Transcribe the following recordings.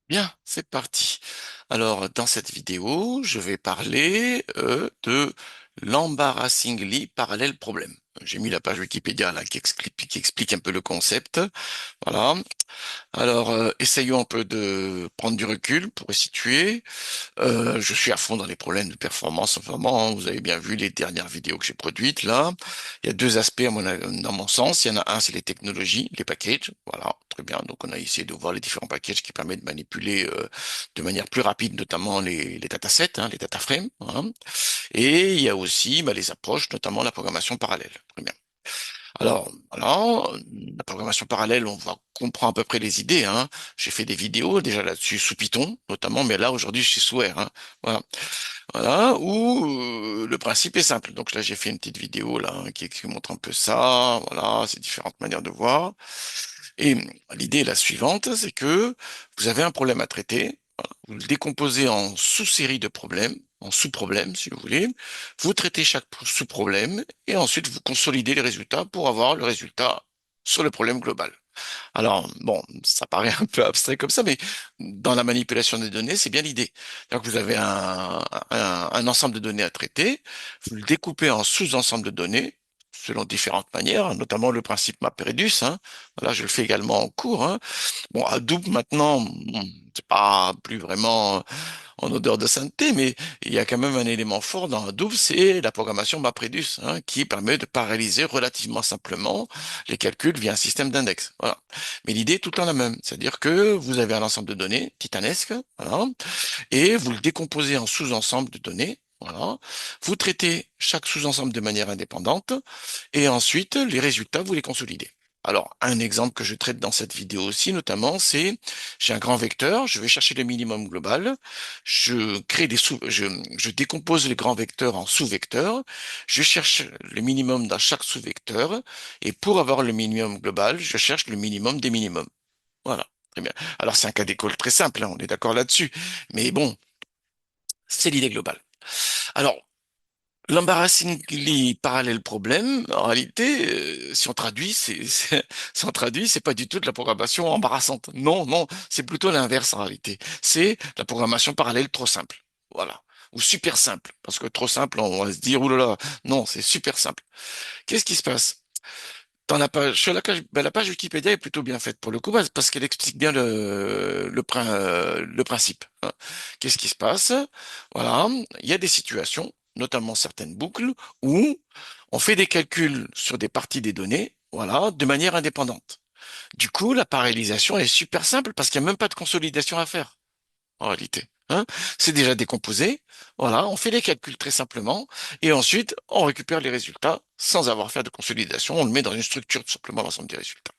Bien, c'est parti. Alors, dans cette vidéo, je vais parler de l'embarrassingly parallel problem. J'ai mis la page Wikipédia là qui explique un peu le concept. Voilà. Alors, essayons un peu de prendre du recul pour situer. Je suis à fond dans les problèmes de performance en ce moment, hein. Vous avez bien vu les dernières vidéos que j'ai produites là. Il y a deux aspects dans mon sens. Il y en a un, c'est les technologies, les packages. Voilà, très bien. Donc on a essayé de voir les différents packages qui permettent de manipuler de manière plus rapide, notamment les datasets, hein, les data frames. Voilà. Et il y a aussi les approches, notamment la programmation parallèle. Très bien. Alors, voilà, la programmation parallèle, comprend à peu près les idées, hein. J'ai fait des vidéos déjà là-dessus sous Python, notamment, mais là aujourd'hui je suis sous R, hein. Voilà, voilà, où le principe est simple. Donc là j'ai fait une petite vidéo là hein, qui montre un peu ça. Voilà, ces différentes manières de voir. Et l'idée est la suivante, c'est que vous avez un problème à traiter. Voilà. Vous le décomposez en sous-série de problèmes, en sous-problèmes, si vous voulez. Vous traitez chaque sous-problème et ensuite vous consolidez les résultats pour avoir le résultat sur le problème global. Alors, bon, ça paraît un peu abstrait comme ça, mais dans la manipulation des données, c'est bien l'idée. Donc, vous avez un ensemble de données à traiter, vous le découpez en sous-ensembles de données, selon différentes manières, notamment le principe MapReduce, hein. Voilà, je le fais également en cours, hein. Bon, Hadoop, maintenant, c'est pas plus vraiment en odeur de sainteté, mais il y a quand même un élément fort dans Hadoop, c'est la programmation MapReduce, hein, qui permet de paralléliser relativement simplement les calculs via un système d'index. Voilà. Mais l'idée est tout le temps la même, c'est-à-dire que vous avez un ensemble de données titanesque, voilà, et vous le décomposez en sous-ensembles de données. Voilà. Vous traitez chaque sous-ensemble de manière indépendante et ensuite les résultats, vous les consolidez. Alors, un exemple que je traite dans cette vidéo aussi, notamment, c'est j'ai un grand vecteur, je vais chercher le minimum global, je décompose les grands vecteurs en sous-vecteurs, je cherche le minimum dans chaque sous-vecteur, et pour avoir le minimum global, je cherche le minimum des minimums. Voilà. Très bien. Alors, c'est un cas d'école très simple, hein, on est d'accord là-dessus. Mais bon, c'est l'idée globale. Alors, l'embarrassingly parallèle problème, en réalité, si on traduit, si on traduit, c'est pas du tout de la programmation embarrassante. Non, non, c'est plutôt l'inverse en réalité. C'est la programmation parallèle trop simple. Voilà. Ou super simple. Parce que trop simple, on va se dire, oulala, non, c'est super simple. Qu'est-ce qui se passe? Dans la page Wikipédia est plutôt bien faite pour le coup, parce qu'elle explique bien le principe, hein. Qu'est-ce qui se passe? Voilà, il y a des situations, notamment certaines boucles, où on fait des calculs sur des parties des données, voilà, de manière indépendante. Du coup, la parallélisation est super simple parce qu'il n'y a même pas de consolidation à faire en réalité. Hein. C'est déjà décomposé. Voilà, on fait les calculs très simplement et ensuite on récupère les résultats sans avoir à faire de consolidation. On le met dans une structure tout simplement l'ensemble des résultats.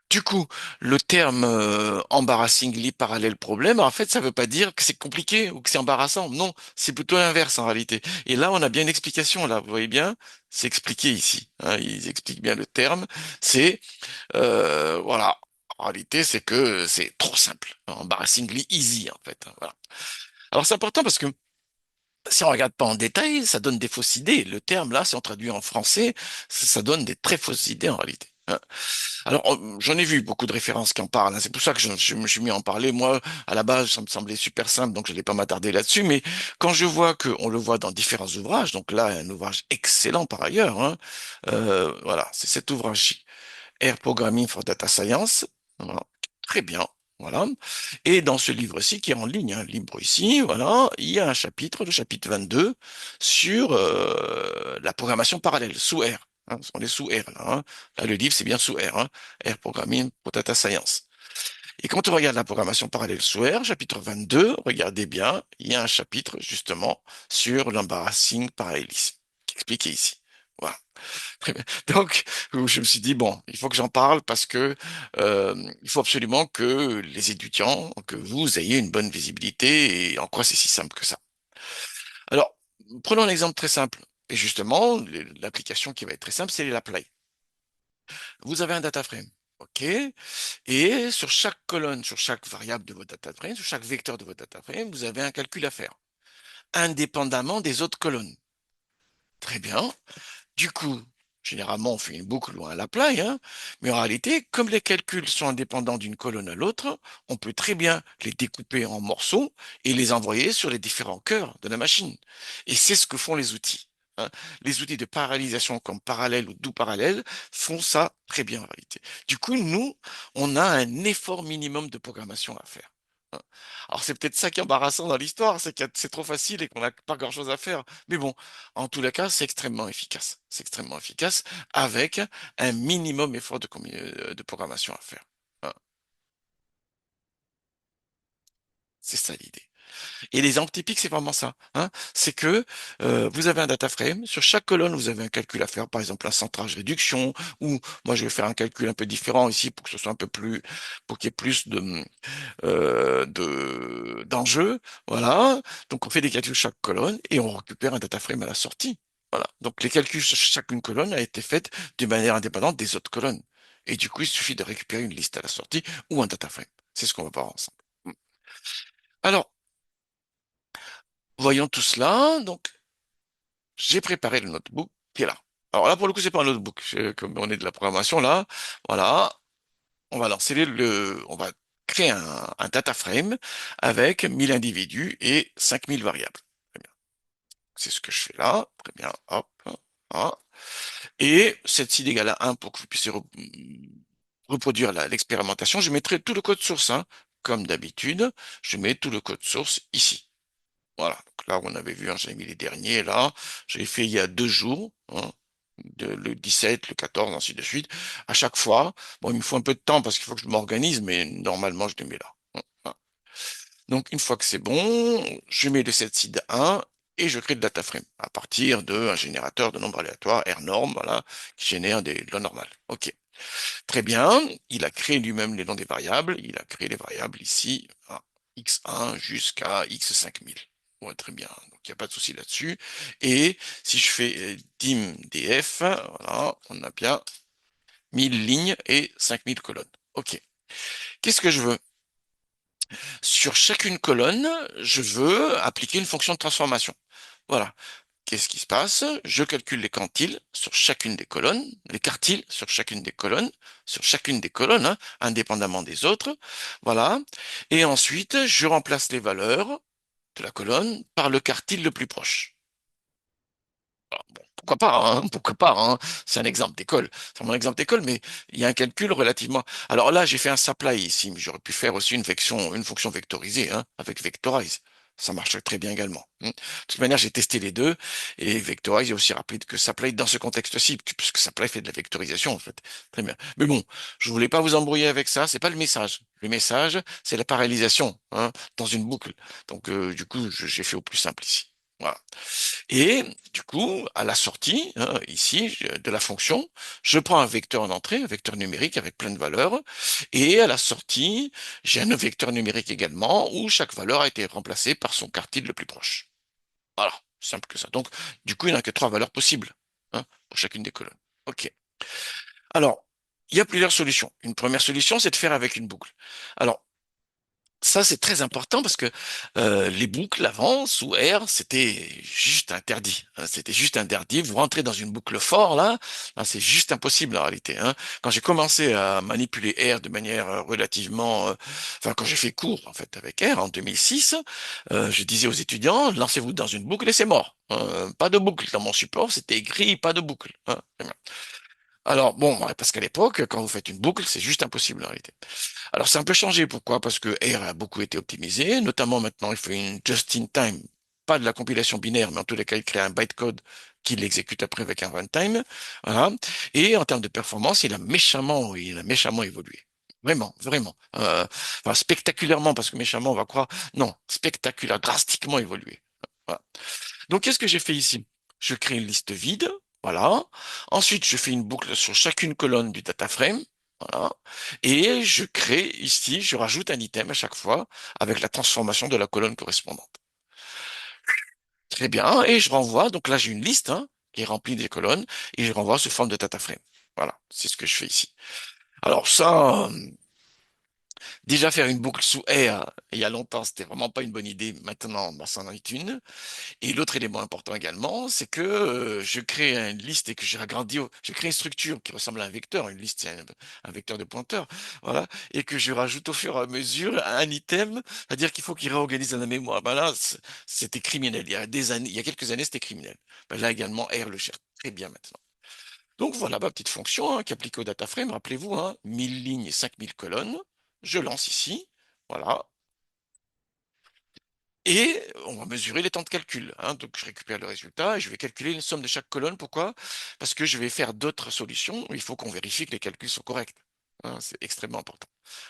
Du coup, le terme embarrassingly parallèle problème, en fait, ça veut pas dire que c'est compliqué ou que c'est embarrassant. Non, c'est plutôt l'inverse en réalité. Et là, on a bien une explication. Là, vous voyez bien, c'est expliqué ici, hein. Ils expliquent bien le terme. C'est voilà. En réalité, c'est que c'est trop simple, embarrassingly easy en fait, hein, voilà. Alors c'est important parce que si on regarde pas en détail, ça donne des fausses idées. Le terme là, si on traduit en français, ça donne des très fausses idées en réalité, hein. Alors j'en ai vu beaucoup de références qui en parlent, hein. C'est pour ça que je me suis mis à en parler. Moi, à la base, ça me semblait super simple, donc je n'allais pas m'attarder là-dessus. Mais quand je vois qu'on le voit dans différents ouvrages, donc là, un ouvrage excellent par ailleurs, hein, voilà, c'est cet ouvrage Air Programming for Data Science. Voilà. Très bien. Voilà. Et dans ce livre-ci, qui est en ligne, hein, libre ici, voilà, il y a un chapitre, le chapitre 22, sur la programmation parallèle, sous R. Hein, on est sous R, là, hein. Là, le livre, c'est bien sous R, hein, R Programming for Data Science. Et quand on regarde la programmation parallèle sous R, chapitre 22, regardez bien, il y a un chapitre, justement, sur l'embarrassing parallélisme, qui est expliqué ici. Voilà. Très bien. Donc, je me suis dit, bon, il faut que j'en parle parce que il faut absolument que les étudiants, que vous ayez une bonne visibilité et en quoi c'est si simple que ça. Alors, prenons un exemple très simple. Et justement, l'application qui va être très simple, c'est l'apply. Vous avez un data frame. OK? Et sur chaque colonne, sur chaque variable de votre data frame, sur chaque vecteur de votre data frame, vous avez un calcul à faire, indépendamment des autres colonnes. Très bien. Du coup, Généralement, on fait une boucle ou un apply, hein, mais en réalité, comme les calculs sont indépendants d'une colonne à l'autre, on peut très bien les découper en morceaux et les envoyer sur les différents cœurs de la machine. Et c'est ce que font les outils, hein. Les outils de parallélisation comme parallèle ou doux parallèle font ça très bien en réalité. Du coup, nous, on a un effort minimum de programmation à faire, hein. Alors c'est peut-être ça qui est embarrassant dans l'histoire, c'est que c'est trop facile et qu'on n'a pas grand-chose à faire. Mais bon, en tous les cas, c'est extrêmement efficace. C'est extrêmement efficace avec un minimum effort de programmation à faire. Hein, c'est ça l'idée. Et l'exemple typique, c'est vraiment ça, hein. C'est que vous avez un data frame, sur chaque colonne, vous avez un calcul à faire, par exemple un centrage réduction, ou moi je vais faire un calcul un peu différent ici pour que ce soit un peu plus, pour qu'il y ait plus d'enjeux, voilà. Donc on fait des calculs chaque colonne et on récupère un data frame à la sortie. Voilà. Donc les calculs sur chacune colonne a été faite de manière indépendante des autres colonnes. Et du coup, il suffit de récupérer une liste à la sortie ou un data frame. C'est ce qu'on va voir ensemble. Alors, voyons tout cela. Donc, j'ai préparé le notebook qui est là. Alors là, pour le coup, c'est pas un notebook. Comme on est de la programmation là, voilà, on va lancer on va créer un data frame avec 1000 individus et 5000 variables. Très bien. C'est ce que je fais là. Très bien. Hop. Voilà. Et cette seed égale à 1 pour que vous puissiez reproduire l'expérimentation. Je mettrai tout le code source, hein. Comme d'habitude, je mets tout le code source ici. Voilà. Donc là, on avait vu, hein, j'avais mis les derniers là. J'ai fait il y a 2 jours, hein, le 17, le 14, ainsi de suite. À chaque fois, bon, il me faut un peu de temps parce qu'il faut que je m'organise, mais normalement, je les mets là. Voilà. Donc, une fois que c'est bon, je mets le setseed 1 et je crée le data frame à partir d'un générateur de nombres aléatoires, rnorm, voilà, qui génère des lois normales. OK. Très bien. Il a créé lui-même les noms des variables. Il a créé les variables ici, à x1 jusqu'à x5000. Ouais, très bien. Donc, il n'y a pas de souci là-dessus. Et si je fais dim df, voilà, on a bien 1000 lignes et 5000 colonnes. OK. Qu'est-ce que je veux? Sur chacune colonne, je veux appliquer une fonction de transformation. Voilà. Qu'est-ce qui se passe? Je calcule les quantiles sur chacune des colonnes, les quartiles sur chacune des colonnes, hein, indépendamment des autres. Voilà. Et ensuite, je remplace les valeurs de la colonne par le quartile le plus proche. Alors, bon, pourquoi pas, hein, pourquoi pas, hein. C'est un exemple d'école. C'est mon exemple d'école, mais il y a un calcul relativement. Alors là, j'ai fait un supply ici, mais j'aurais pu faire aussi une fonction vectorisée, hein, avec Vectorize. Ça marche très bien également, hein. De toute manière, j'ai testé les deux, et Vectorize est aussi rapide que Supply dans ce contexte-ci, puisque Supply fait de la vectorisation, en fait. Très bien. Mais bon, je voulais pas vous embrouiller avec ça, c'est pas le message. Le message, c'est la parallélisation, hein, dans une boucle. Donc, du coup, j'ai fait au plus simple ici. Voilà. Et du coup, à la sortie, hein, ici, de la fonction, je prends un vecteur d'entrée, un vecteur numérique avec plein de valeurs, et à la sortie, j'ai un vecteur numérique également où chaque valeur a été remplacée par son quartile le plus proche. Voilà, simple que ça. Donc, du coup, il n'y en a que 3 valeurs possibles, hein, pour chacune des colonnes. OK. Alors, il y a plusieurs solutions. Une première solution, c'est de faire avec une boucle. Alors, ça, c'est très important parce que les boucles avant, sous R, c'était juste interdit, hein. C'était juste interdit. Vous rentrez dans une boucle for, là, c'est juste impossible en réalité, hein. Quand j'ai commencé à manipuler R de manière relativement... enfin, quand j'ai fait cours, en fait, avec R en 2006, je disais aux étudiants, lancez-vous dans une boucle et c'est mort. Pas de boucle. Dans mon support, c'était écrit pas de boucle, hein. Alors, bon, ouais, parce qu'à l'époque, quand vous faites une boucle, c'est juste impossible en réalité. Alors, c'est un peu changé. Pourquoi? Parce que R a beaucoup été optimisé. Notamment, maintenant, il fait une just-in-time. Pas de la compilation binaire, mais en tous les cas, il crée un bytecode qui l'exécute après avec un runtime. Voilà. Et en termes de performance, il a méchamment évolué. Vraiment, vraiment. Enfin, spectaculairement, parce que méchamment, on va croire. Non, spectaculaire, drastiquement évolué. Voilà. Donc, qu'est-ce que j'ai fait ici? Je crée une liste vide, voilà. Ensuite, je fais une boucle sur chacune colonne du data frame, voilà. Et je crée ici, je rajoute un item à chaque fois avec la transformation de la colonne correspondante. Très bien. Et je renvoie, donc là, j'ai une liste, hein, qui est remplie des colonnes et je renvoie sous forme de data frame. Voilà, c'est ce que je fais ici. Alors ça, Déjà faire une boucle sous R, il y a longtemps, c'était vraiment pas une bonne idée. Maintenant, bah, c'en est une. Et l'autre élément important également, c'est que je crée une liste et que je crée une structure qui ressemble à un vecteur. Une liste, c'est un vecteur de pointeur, voilà, et que je rajoute au fur et à mesure un item, c'est-à-dire qu'il faut qu'il réorganise dans la mémoire. Ben là, c'était criminel. Il y a des années, il y a quelques années, c'était criminel. Ben là également, R le gère très bien maintenant. Donc voilà ma petite fonction hein, qui applique au data frame. Rappelez-vous, hein, 1000 lignes et 5000 colonnes. Je lance ici. Voilà. Et on va mesurer les temps de calcul, hein. Donc, je récupère le résultat et je vais calculer la somme de chaque colonne. Pourquoi? Parce que je vais faire d'autres solutions. Il faut qu'on vérifie que les calculs sont corrects, hein. C'est extrêmement important.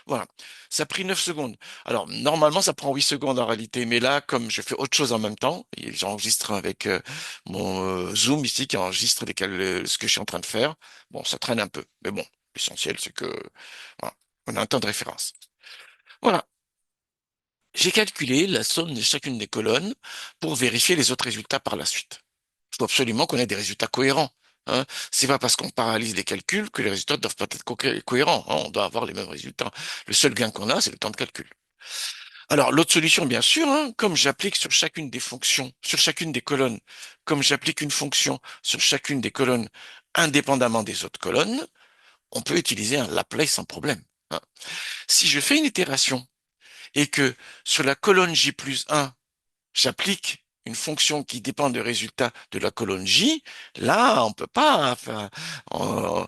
Voilà. Ça a pris 9 secondes. Alors, normalement, ça prend 8 secondes en réalité. Mais là, comme je fais autre chose en même temps, et j'enregistre avec mon Zoom ici qui enregistre ce que je suis en train de faire. Bon, ça traîne un peu. Mais bon, l'essentiel, c'est que, voilà, on a un temps de référence. Voilà. J'ai calculé la somme de chacune des colonnes pour vérifier les autres résultats par la suite. Il faut absolument qu'on ait des résultats cohérents, hein. C'est pas parce qu'on paralyse les calculs que les résultats doivent pas être cohérents, hein. On doit avoir les mêmes résultats. Le seul gain qu'on a, c'est le temps de calcul. Alors, l'autre solution, bien sûr, hein, comme j'applique sur chacune des fonctions, sur chacune des colonnes, comme j'applique une fonction sur chacune des colonnes indépendamment des autres colonnes, on peut utiliser un Laplace sans problème, hein. Si je fais une itération et que sur la colonne J plus 1, j'applique une fonction qui dépend des résultats de la colonne J, là, on peut pas, enfin, on-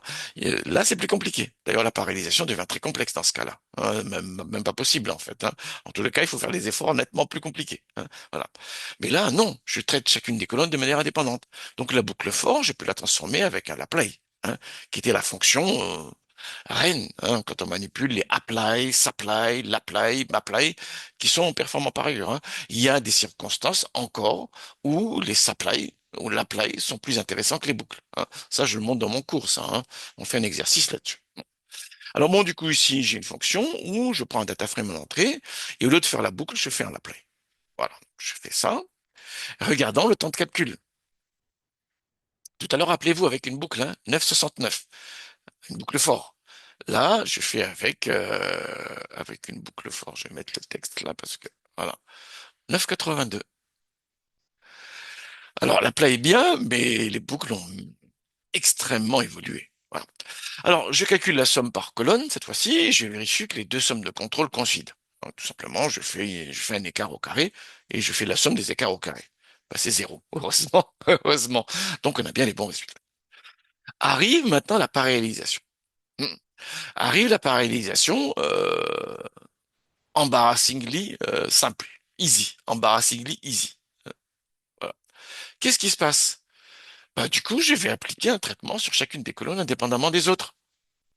là, c'est plus compliqué. D'ailleurs, la parallélisation devient très complexe dans ce cas-là, hein, même pas possible, en fait, hein. En tous les cas, il faut faire des efforts nettement plus compliqués, hein. Voilà. Mais là, non, je traite chacune des colonnes de manière indépendante. Donc, la boucle for, je peux la transformer avec un laplay, hein, qui était la fonction, reine, hein, quand on manipule les apply, supply, l'apply, m'apply, qui sont performants par ailleurs, hein. Il y a des circonstances encore où les supply ou l'apply sont plus intéressants que les boucles, hein. Ça, je le montre dans mon cours, ça, hein. On fait un exercice là-dessus. Alors bon, du coup, ici, j'ai une fonction où je prends un data frame en entrée et au lieu de faire la boucle, je fais un apply. Voilà, je fais ça. Regardons le temps de calcul. Tout à l'heure, rappelez-vous, avec une boucle, hein, 9,69, une boucle for. Là, je fais avec une boucle for. Je vais mettre le texte là parce que voilà. 9,82. Alors, la plat est bien, mais les boucles ont extrêmement évolué. Voilà. Alors, je calcule la somme par colonne cette fois-ci et je vérifie que les deux sommes de contrôle coïncident. Donc, tout simplement, je fais un écart au carré et je fais la somme des écarts au carré. Ben, c'est zéro. Heureusement, heureusement. Donc, on a bien les bons résultats. Arrive maintenant la parallélisation. Hmm. Arrive la parallélisation embarrassingly simple, easy, embarrassingly easy. Voilà. Qu'est-ce qui se passe? Bah, du coup, je vais appliquer un traitement sur chacune des colonnes indépendamment des autres.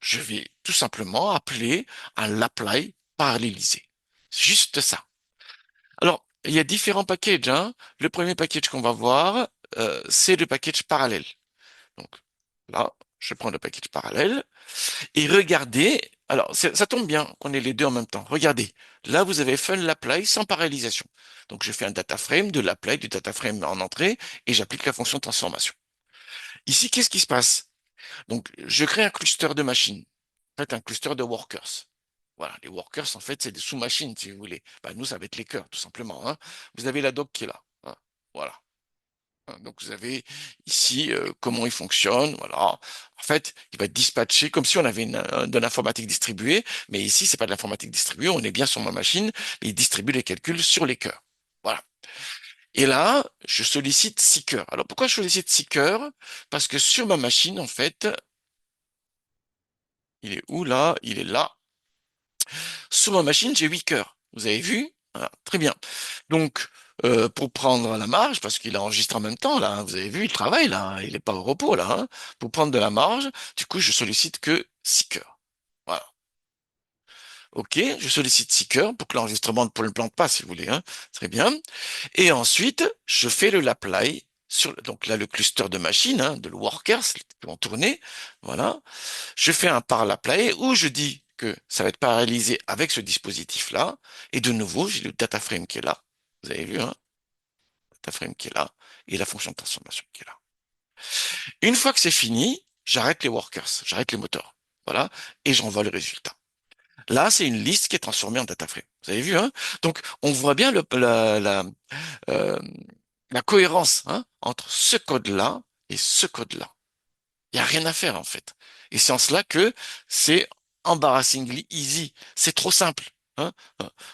Je vais tout simplement appeler un Laplace parallélisé. C'est juste ça. Alors, il y a différents packages, hein. Le premier package qu'on va voir, c'est le package parallèle. Donc là, je prends le package parallèle. Et regardez, alors ça tombe bien qu'on ait les deux en même temps. Regardez, là vous avez fait l'apply sans parallélisation. Donc je fais un data frame de l'apply du data frame en entrée et j'applique la fonction de transformation. Ici, qu'est-ce qui se passe? Donc je crée un cluster de machines, en fait un cluster de workers. Voilà, les workers en fait c'est des sous-machines si vous voulez. Bah, nous ça va être les cœurs tout simplement, hein. Vous avez la doc qui est là, hein. Voilà. Hein. Donc vous avez ici comment il fonctionne. Voilà. En fait, il va être dispatché comme si on avait de l'informatique distribuée, mais ici c'est pas de l'informatique distribuée, on est bien sur ma machine, et il distribue les calculs sur les cœurs. Voilà. Et là, je sollicite 6 cœurs. Alors pourquoi je sollicite 6 cœurs? Parce que sur ma machine, en fait, il est où là? Il est là. Sur ma machine, j'ai 8 cœurs. Vous avez vu? Voilà, très bien. Donc, pour prendre la marge, parce qu'il enregistre en même temps, là, hein, vous avez vu, il travaille, là, hein, il n'est pas au repos, là, hein. Pour prendre de la marge, du coup, je sollicite que 6 cœurs. Voilà. OK, je sollicite 6 cœurs pour que l'enregistrement ne le plante pas, si vous voulez, hein. Très bien. Et ensuite, je fais le lapply sur, donc là, le cluster de machines, hein, de workers qui vont tourner. Voilà. Je fais un par lapply où je dis que ça va être paralysé avec ce dispositif-là. Et de nouveau, j'ai le data frame qui est là. Vous avez vu, hein? Data frame qui est là. Et la fonction de transformation qui est là. Une fois que c'est fini, j'arrête les workers, j'arrête les moteurs. Voilà. Et j'envoie le résultat. Là, c'est une liste qui est transformée en data frame. Vous avez vu, hein? Donc, on voit bien euh, la cohérence, hein, entre ce code-là et ce code-là. Il n'y a rien à faire, en fait. Et c'est en cela que c'est embarrassingly easy. C'est trop simple, hein.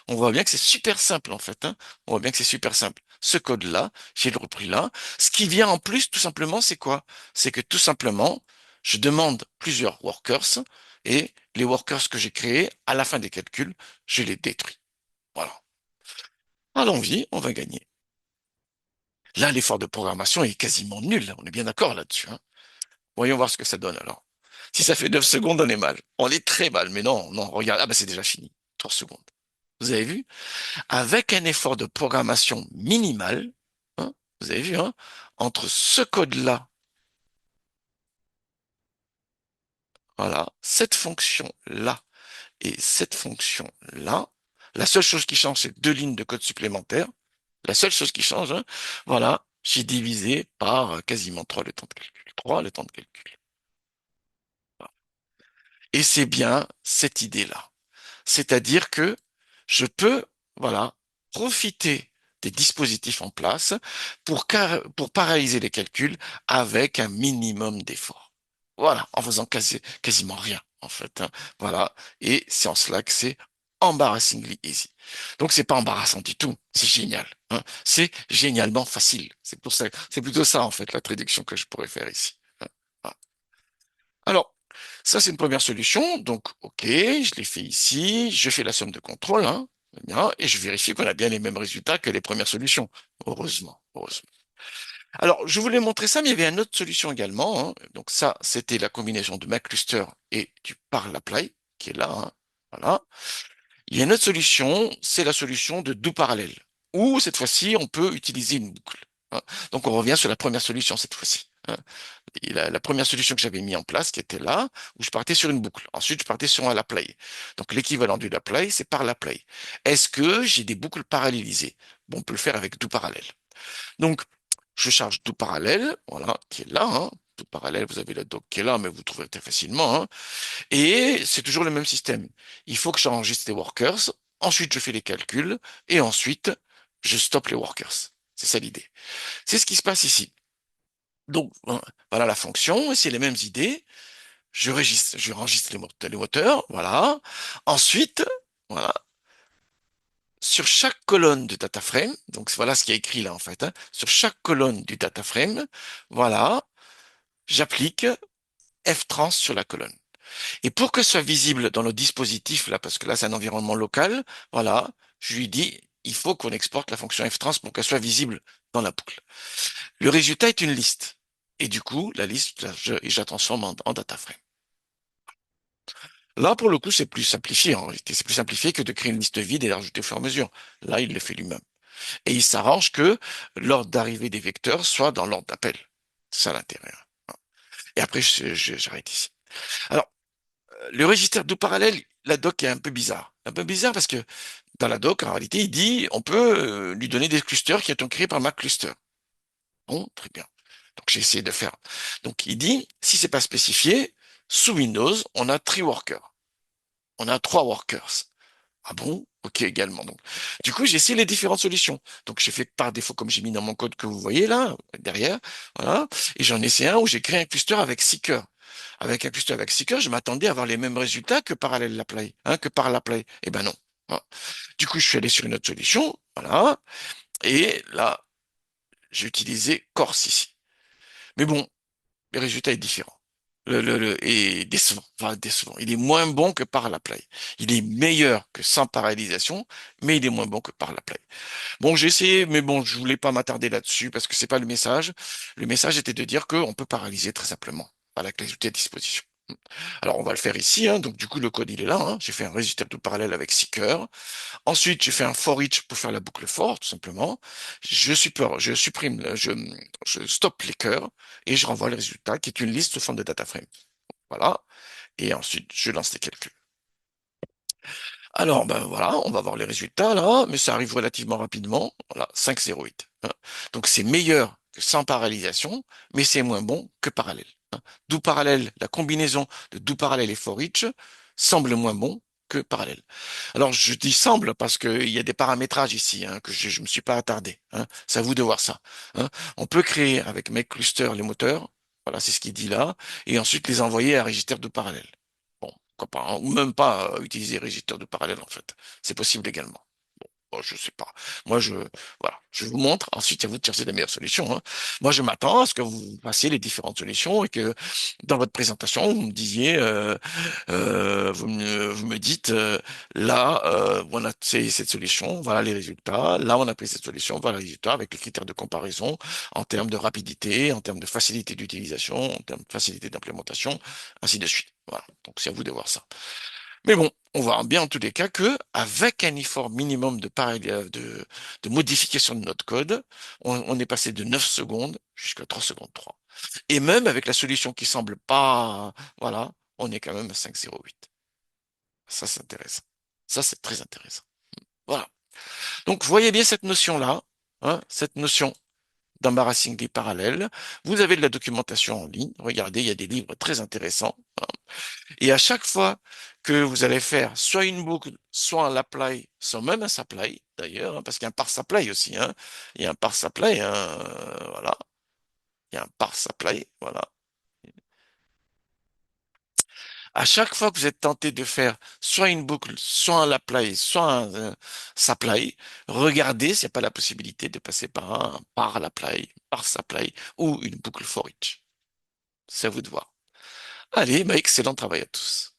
On voit bien que c'est super simple, en fait, hein. On voit bien que c'est super simple. Ce code-là, j'ai le repris là. Ce qui vient en plus, tout simplement, c'est quoi? C'est que tout simplement, je demande plusieurs workers et les workers que j'ai créés, à la fin des calculs, je les détruis. Voilà. Allons-y, on va gagner. Là, l'effort de programmation est quasiment nul. On est bien d'accord là-dessus, hein. Voyons voir ce que ça donne alors. Si ça fait 9 secondes, on est mal. On est très mal, mais non, non, regarde, ah bah c'est déjà fini. 3 secondes. Vous avez vu? Avec un effort de programmation minimal, hein, vous avez vu, hein, entre ce code-là, voilà, cette fonction-là et cette fonction-là, la seule chose qui change, c'est deux lignes de code supplémentaires. La seule chose qui change, hein, voilà, j'ai divisé par quasiment 3 le temps de calcul. 3 le temps de calcul. Voilà. Et c'est bien cette idée-là. C'est-à-dire que je peux, voilà, profiter des dispositifs en place pour paralyser les calculs avec un minimum d'effort. Voilà, en faisant quasiment rien, en fait, hein. Voilà. Et c'est en cela que c'est embarrassingly easy. Donc c'est pas embarrassant du tout. C'est génial, hein. C'est génialement facile. C'est pour ça, c'est plutôt ça, en fait, la traduction que je pourrais faire ici, hein. Voilà. Alors, ça, c'est une première solution. Donc, OK, je l'ai fait ici. Je fais la somme de contrôle, hein, bien, et je vérifie qu'on a bien les mêmes résultats que les premières solutions. Heureusement, heureusement. Alors, je voulais montrer ça, mais il y avait une autre solution également, hein. Donc, ça, c'était la combinaison de MacCluster et du parallel, qui est là, hein. Voilà. Il y a une autre solution, c'est la solution de do parallèle, où cette fois-ci, on peut utiliser une boucle, hein. Donc, on revient sur la première solution cette fois-ci, hein. Et la première solution que j'avais mis en place, qui était là, où je partais sur une boucle. Ensuite, je partais sur un laplay. Donc, l'équivalent du laplay, c'est par laplay. Est-ce que j'ai des boucles parallélisées? Bon, on peut le faire avec do parallèle. Donc, je charge do parallèle, voilà, qui est là, hein. Do parallèle, vous avez la doc qui est là, mais vous trouvez très facilement, hein. Et c'est toujours le même système. Il faut que j'enregistre les workers, ensuite je fais les calculs, et ensuite je stoppe les workers. C'est ça l'idée. C'est ce qui se passe ici. Donc, voilà la fonction, et c'est les mêmes idées. Je enregistre les moteurs, voilà. Ensuite, voilà, sur chaque colonne de data frame, donc voilà ce qui est écrit là en fait, hein, sur chaque colonne du data frame, voilà, j'applique ftrans sur la colonne. Et pour que ce soit visible dans le dispositif là, parce que là c'est un environnement local, voilà, je lui dis, il faut qu'on exporte la fonction ftrans pour qu'elle soit visible dans la boucle. Le résultat est une liste. Et du coup, la liste, je la transforme en data frame. Là, pour le coup, c'est plus simplifié en réalité. C'est plus simplifié que de créer une liste vide et d'ajouter au fur et à mesure. Là, il le fait lui-même. Et il s'arrange que l'ordre d'arrivée des vecteurs soit dans l'ordre d'appel. C'est ça l'intérêt, hein. Et après, j'arrête ici. Alors, le registraire de parallèle, la doc est un peu bizarre. Un peu bizarre parce que dans la doc, en réalité, il dit on peut lui donner des clusters qui sont créés par ma cluster. Bon, très bien. Donc j'ai essayé de faire. Donc il dit si c'est pas spécifié, sous Windows, on a three workers. On a trois workers. Ah bon? Ok également. Donc, du coup, j'ai essayé les différentes solutions. Donc, j'ai fait par défaut, comme j'ai mis dans mon code que vous voyez là, derrière, voilà. Et j'en ai essayé un où j'ai créé un cluster avec 6 cœurs. Avec un cluster avec 6 cœurs, je m'attendais à avoir les mêmes résultats que parallèle l'apply, hein, que par l'apply. Eh ben non. Voilà. Du coup, je suis allé sur une autre solution, voilà. Et là, j'ai utilisé Corse ici. Mais bon, le résultat est différent. Est décevant, enfin décevant. Il est moins bon que par l'apply. Il est meilleur que sans parallélisation, mais il est moins bon que par l'apply. Bon, j'ai essayé, mais bon, je voulais pas m'attarder là-dessus parce que c'est pas le message. Le message était de dire qu'on peut paralyser très simplement par la clé d'outil à disposition. Alors, on va le faire ici, hein. Donc, du coup, le code, il est là, hein. J'ai fait un résultat tout parallèle avec Seeker. Ensuite, j'ai fait un for each pour faire la boucle for, tout simplement. Je supprime, je stoppe les cœurs et je renvoie le résultat qui est une liste sous forme de data frame. Voilà. Et ensuite, je lance les calculs. Alors, ben voilà, on va voir les résultats là, mais ça arrive relativement rapidement. Voilà, 5,08, hein. Donc c'est meilleur que sans parallélisation, mais c'est moins bon que parallèle, hein. Do parallèle, la combinaison de do parallèle et for each semble moins bon que parallèle. Alors, je dis semble parce qu'il y a des paramétrages ici que je me suis pas attardé. C'est à vous de voir ça. On peut créer avec MakeCluster les moteurs, voilà, c'est ce qu'il dit là, et ensuite les envoyer à un registre de parallèle. Bon, pourquoi pas, ou même pas utiliser registre de parallèle en fait. C'est possible également. Bon, je sais pas. Moi, voilà, je vous montre. Ensuite, à vous de chercher la meilleure solution. Moi, je m'attends à ce que vous fassiez les différentes solutions et que dans votre présentation, vous me disiez, vous me dites, là, on a essayé cette solution, voilà les résultats. Là, on a pris cette solution, voilà les résultats avec les critères de comparaison en termes de rapidité, en termes de facilité d'utilisation, en termes de facilité d'implémentation, ainsi de suite. Voilà. Donc, c'est à vous de voir ça. Mais bon, on voit bien en tous les cas que avec un effort minimum de modification de notre code, on est passé de 9 secondes jusqu'à 3 secondes 3. Et même avec la solution qui semble pas, voilà, on est quand même à 5,08. Ça, c'est intéressant. Ça, c'est très intéressant. Voilà. Donc, voyez bien cette notion-là, cette notion d'embarrassingly parallèle. Vous avez de la documentation en ligne. Regardez, il y a des livres très intéressants. Et à chaque fois que vous allez faire soit une boucle, soit un l'apply, soit même un supply, d'ailleurs, parce qu'il y a un par supply aussi, Il y a un par supply, voilà. Il y a un par supply, voilà. À chaque fois que vous êtes tenté de faire soit une boucle, soit un apply, soit un supply, regardez s'il n'y a pas la possibilité de passer par un par l'apply, par supply ou une boucle for each. C'est à vous de voir. Allez, bah, excellent travail à tous.